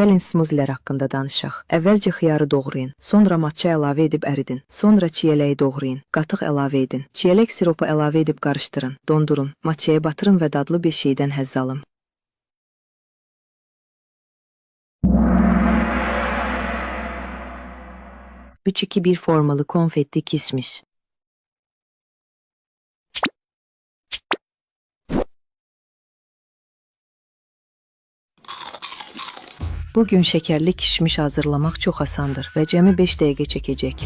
Gəlin smuzilər haqqında danışaq. Əvvəlcə xiyarı doğrayın, sonra matça əlavə edib əridin, sonra çiyələyi doğrayın, qatıq əlavə edin, çiyələk siropu əlavə edib qarışdırın, dondurun, matçaya batırın və dadlı bir şeydən həzz alın. Üç, iki, bir formalı konfetti kişmiş. Bugün şekerli kişmiş hazırlamaq çox asandır və cəmi 5 dəqiqə çəkəcək.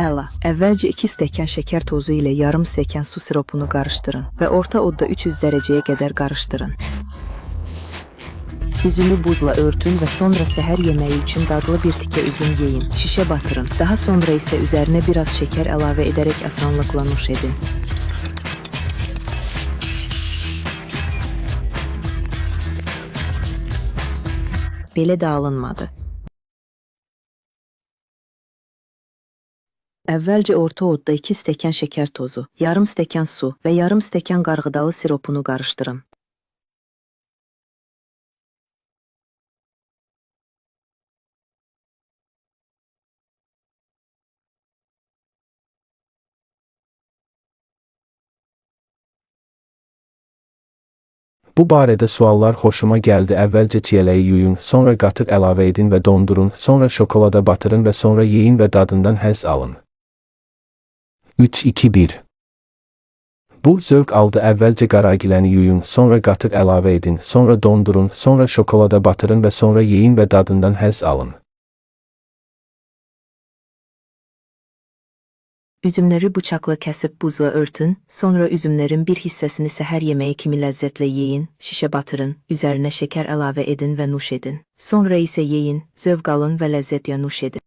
Əla, əvvəlcə 2 stəkan şəkər tozu ilə yarım stəkan su siropunu qarışdırın və orta odda 300 dərəcəyə qədər qarışdırın. Üzümü buzla örtün və sonra səhər yeməyi üçün dadlı bir tikə üzüm yeyin, şişə batırın. Daha sonra isə üzərinə biraz şəkər əlavə edərək asanlıqla nuş edin. 'Belə də alınmadı. Əvvəlcə orta odda 2 stəkan şəkər tozu, yarım stəkan su və yarım stəkan qarğıdalı siropunu qarışdırın. Bu barədə suallar xoşuma gəldi. Əvvəlcə çiyələyi yuyun, sonra qatıq əlavə edin və dondurun, sonra şokolada batırın və sonra yeyin və dadından həzz alın. 3, 2, 1. Bu zövq aldı. Əvvəlcə qaragiləni yuyun, sonra qatıq əlavə edin, sonra dondurun, sonra şokolada batırın və sonra yeyin və dadından həzz alın. Üzümləri bıçaqla kəsib buzla örtün, sonra üzümlərin bir hissəsini səhər yeməyi kimi ləzzətlə yeyin, şişə batırın, üzərinə şəkər əlavə edin və nuş edin. Sonra isə yeyin, zövq alın və ləzzətlə nuş edin.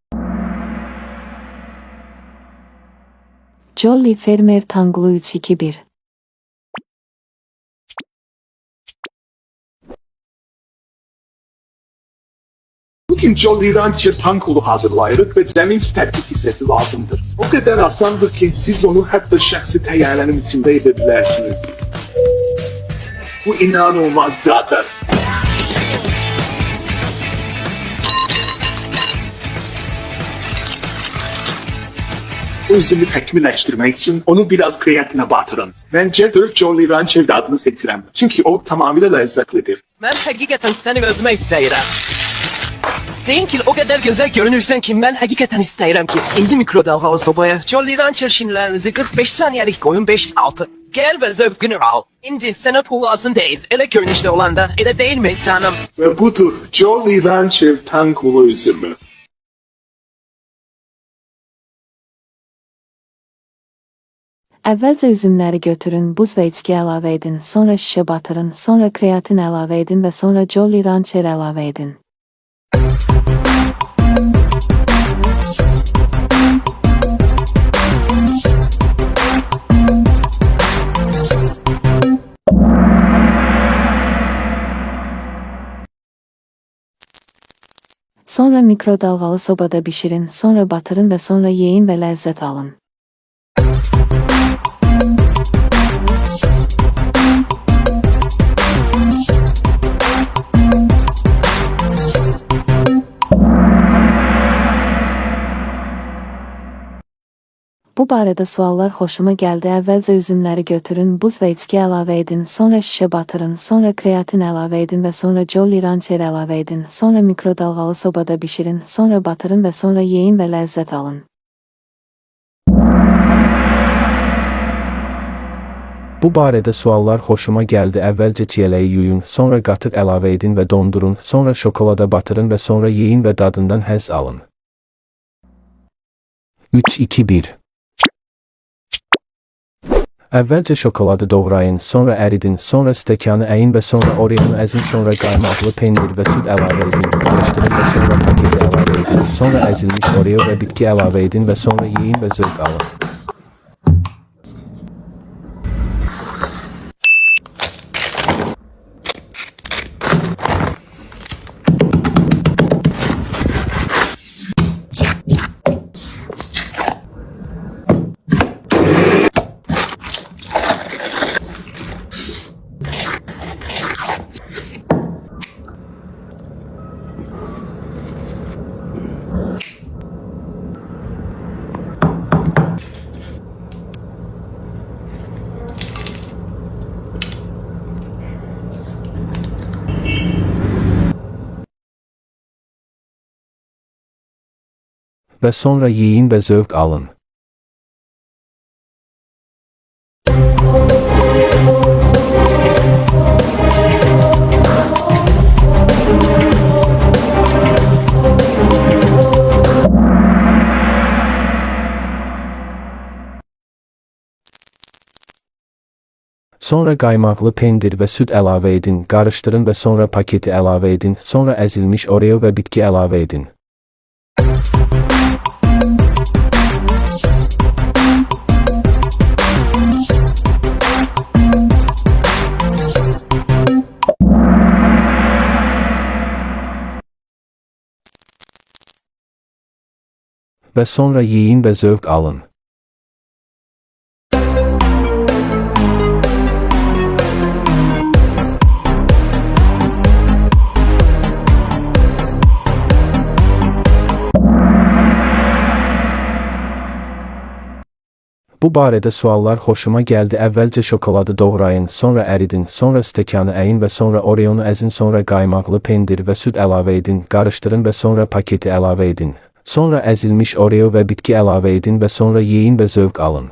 Jolly Fermer Tangulu 321. Bugün Jolly Rancher Tankolu hazırlayırıq və zəmin tərkib hissəsi lazımdır. O qədər asandır ki, siz onu hətta şəxsi təyyarənin içində edə bilərsiniz. Bu inanılmaz dadır. Özümü təkmilləşdirmək üçün onu biraz kreatinə batırın. Məncə Jolly Rancher dadını seçirəm, çünki o tamamilə ləzzətlidir. Mən həqiqətən səni özümə istəyirəm. Deyin ki, o qədər gözəl görünürsən ki, mən həqiqətən istəyirəm ki, indi mikrodalğalı sobaya Jolly Rancher şinlərinizi 45 saniyəlik qoyun 5-6. Gəl və zövqünü al. İndi sənə pul lazım deyil, elə görünüşdə olanda, elə deyilmi canım? Və budur Jolly Rancher Tankolu üzümü. Əvvəlcə üzümləri götürün, buz və içki əlavə edin, sonra şişə batırın, sonra kreatin əlavə edin və sonra Jolly Rancher əlavə edin. Sonra mikrodalğalı sobada bişirin, sonra batırın və sonra yeyin və ləzzət alın. Bu barədə suallar xoşuma gəldi. Əvvəlcə üzümləri götürün, buz və içki əlavə edin, sonra şişə batırın, sonra kreatin əlavə edin və sonra Jolly Rancher əlavə edin, sonra mikrodalğalı sobada bişirin, sonra batırın və sonra yeyin və ləzzət alın. Bu barədə suallar xoşuma gəldi. Əvvəlcə çiyələyi yuyun, sonra qatıq əlavə edin və dondurun, sonra şokolada batırın və sonra yeyin və dadından həzz alın. 3, 2, 1. Əvvəlcə şokoladı doğrayın, sonra əridin, sonra stəkanı əyin və sonra oreonu əzin, sonra qaymaqlı pendir və süd əlavə edin, qarışdırın və sonra paketi əlavə edin, sonra əzilmiş oreo və bitki əlavə edin və sonra yeyin və zövq alın. və sonra yeyin və zövq alın. Sonra qaymaqlı pendir və süd əlavə edin, qarışdırın və sonra paketi əlavə edin, sonra əzilmiş Oreo və bitki əlavə edin. Və sonra yeyin və zövq alın. Bu barədə suallar xoşuma gəldi. Əvvəlcə şokoladı doğrayın, sonra əridin, sonra stəkanı əyin və sonra Oreonu əzin, sonra qaymaqlı pendir və süd əlavə edin, qarışdırın və sonra paketi əlavə edin. Sonra əzilmiş Oreo və bitki əlavə edin və sonra yeyin və zövq alın.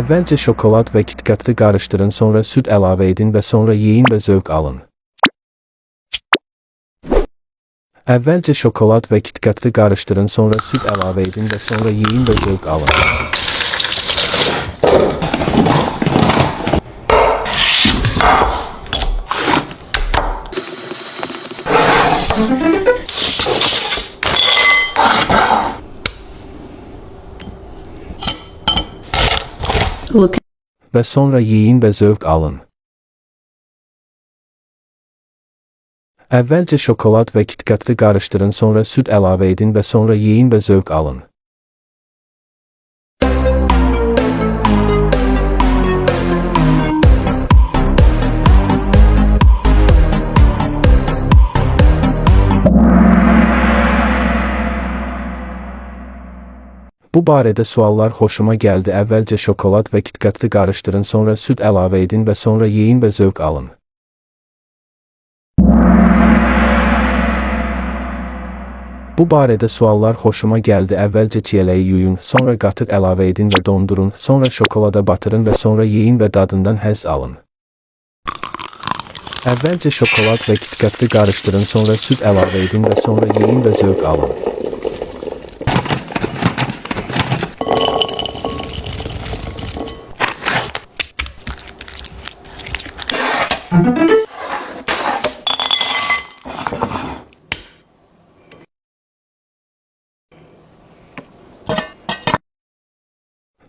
Əvvəlcə şokolad və KitKatı qarışdırın, sonra süd əlavə edin və sonra yeyin və zövq alın. Əvvəlcə şokolad və KitKatı qarışdırın, sonra süd əlavə edin və sonra yeyin və zövq alın. Və sonra yeyin və zövq alın. Əvvəlcə şokolad və KitKatı qarışdırın, sonra süd əlavə edin və sonra yeyin və zövq alın. Bu barədə suallar xoşuma gəldi. Əvvəlcə şokolad və KitKatı qarışdırın, sonra süd əlavə edin və sonra yeyin və zövq alın. Bu barədə suallar xoşuma gəldi. Əvvəlcə çiyələyi yuyun, sonra qatıq əlavə edin və dondurun, sonra şokolada batırın və sonra yeyin və dadından həzz alın. Əvvəlcə şokolad və KitKatı qarışdırın, sonra süd əlavə edin və sonra yeyin və zövq alın.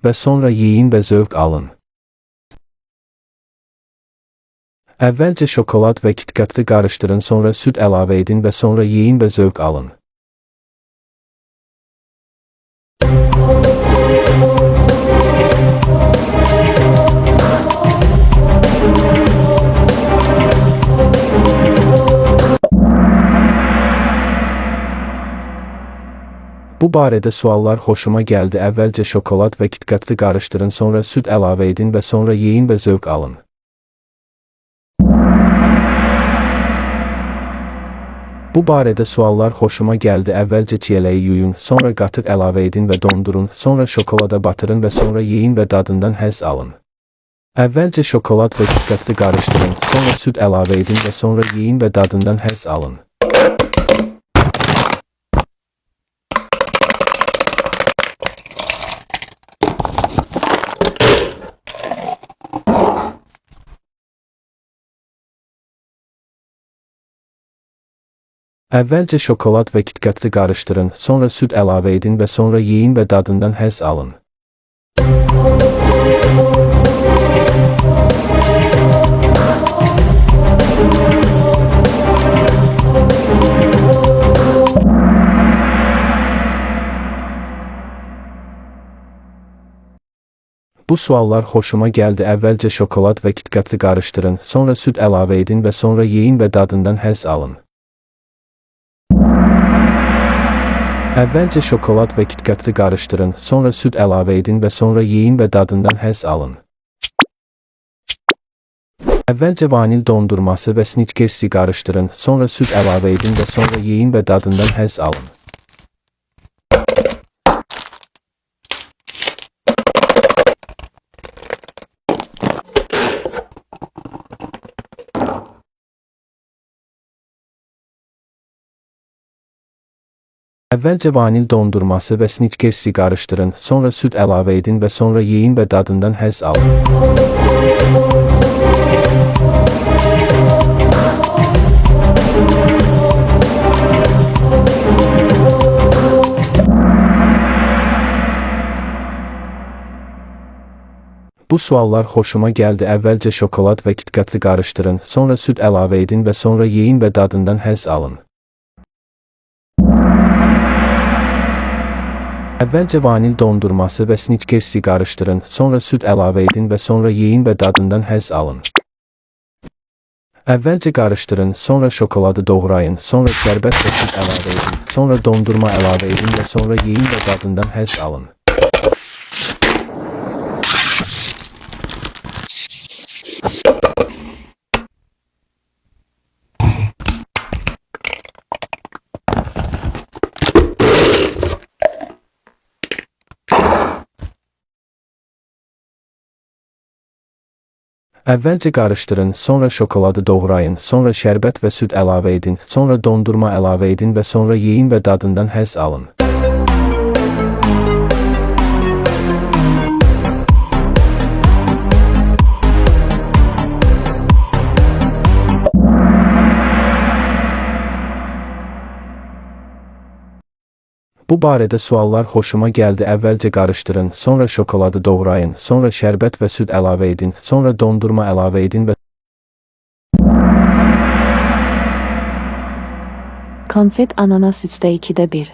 Və sonra yeyin və zövq alın. Əvvəlcə şokolad və KitKatı qarışdırın, sonra süd əlavə edin və sonra yeyin və zövq alın. Bu barədə suallar xoşuma gəldi. Əvvəlcə şokolad və KitKatı qarışdırın, sonra süd əlavə edin və sonra yeyin və zövq alın. Bu barədə suallar xoşuma gəldi. Əvvəlcə çiyələyi yuyun, sonra qatıq əlavə edin və dondurun, sonra şokolada batırın və sonra yeyin və dadından həzz alın. Əvvəlcə şokolad və KitKatı qarışdırın, sonra süd əlavə edin və sonra yeyin və dadından həzz alın. Əvvəlcə şokolad və KitKatı qarışdırın, sonra süd əlavə edin və sonra yeyin və dadından həzz alın. Bu suallar xoşuma gəldi. Əvvəlcə şokolad və KitKatı qarışdırın, sonra süd əlavə edin və sonra yeyin və dadından həzz alın. Əvvəlcə şokolad və KitKatı qarışdırın, sonra süd əlavə edin və sonra yeyin və dadından həzz alın. Əvvəlcə vanil dondurması və snikersi qarışdırın, sonra süd əlavə edin və sonra yeyin və dadından həzz alın. Əvvəlcə vanil dondurması və snikersi qarışdırın, sonra süd əlavə edin və sonra yeyin və dadından həzz alın. Bu suallar xoşuma gəldi. Əvvəlcə şokolad və KitKatı qarışdırın, sonra süd əlavə edin və sonra yeyin və dadından həzz alın. Əvvəlcə vanil dondurması və snikersi qarışdırın, sonra süd əlavə edin və sonra yeyin və dadından həzz alın. Əvvəlcə qarışdırın, sonra şokoladı doğrayın, sonra şərbət və süd əlavə edin, sonra dondurma əlavə edin və sonra yeyin və dadından həzz alın. Əvvəlcə qarışdırın, sonra şokoladı doğrayın, sonra şərbət və süd əlavə edin, sonra dondurma əlavə edin və sonra yeyin və dadından həzz alın. Bu barədə suallar xoşuma gəldi. Əvvəlcə qarışdırın, sonra şokoladı doğrayın, sonra şərbət və süd əlavə edin, sonra dondurma əlavə edin və Konfet ananas 3'də 2'də 1.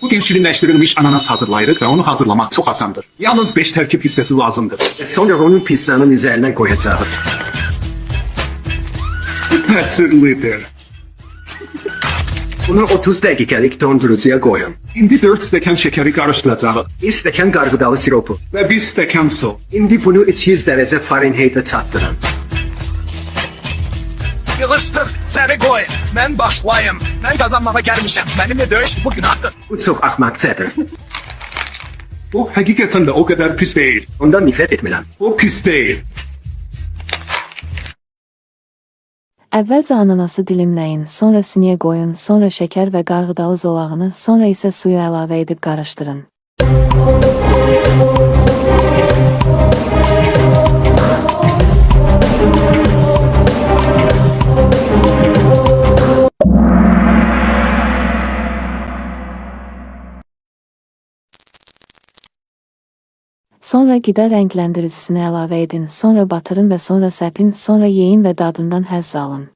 Bugün şirinləşdirilmiş ananas hazırlayırıq və onu hazırlamaq çox asandır. Yalnız 5 tərkib hissəsi lazımdır. Sonra onu pizzanın üzerine koyacağız. Təsirlidir. Bunu 30 dakikalık dondurucuya koyun. İndi 4 stəkan şəkəri qarışdıracağıq 1 stəkan qarğıdalı siropu. və 1 stəkan su. İndi bunu 200 derece Fahrenheit'e çatdırın. Yığışdır, səni qoy. Mən başlayım. Mən qazanmağa gəlmişəm. Mənimlə döyüş bu günahdır. Bu çok ahmakçadır. Bu həqiqətən də o qədər pis deyil. Ondan nifret etmirəm. Bu pis deyil. Əvvəlcə ananası dilimləyin, sonra siniyə qoyun, sonra şəkər və qarğıdalı zolağını, sonra isə suyu əlavə edib qarışdırın. Sonra qida rənglendiricisini əlavə edin, sonra batırın və sonra səpin, sonra yeyin və dadından həzz alın.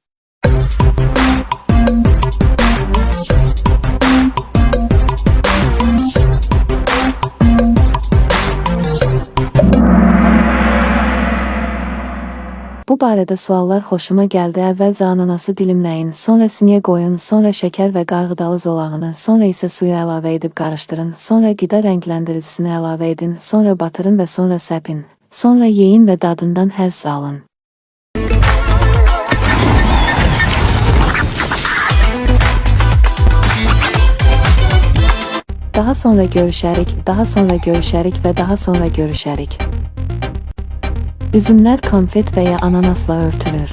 Bu barədə suallar xoşuma gəldi. Əvvəlcə ananası dilimləyin, sonra siniyə qoyun, sonra şəkər və qarğıdalı zolağını, sonra isə suyu əlavə edib qarışdırın, sonra qida rənglendiricisini əlavə edin, sonra batırın və sonra səpin, sonra yeyin və dadından həzz alın. Daha sonra görüşərik, daha sonra görüşərik və daha sonra görüşərik. Üzümlər konfet və ya ananasla örtülür.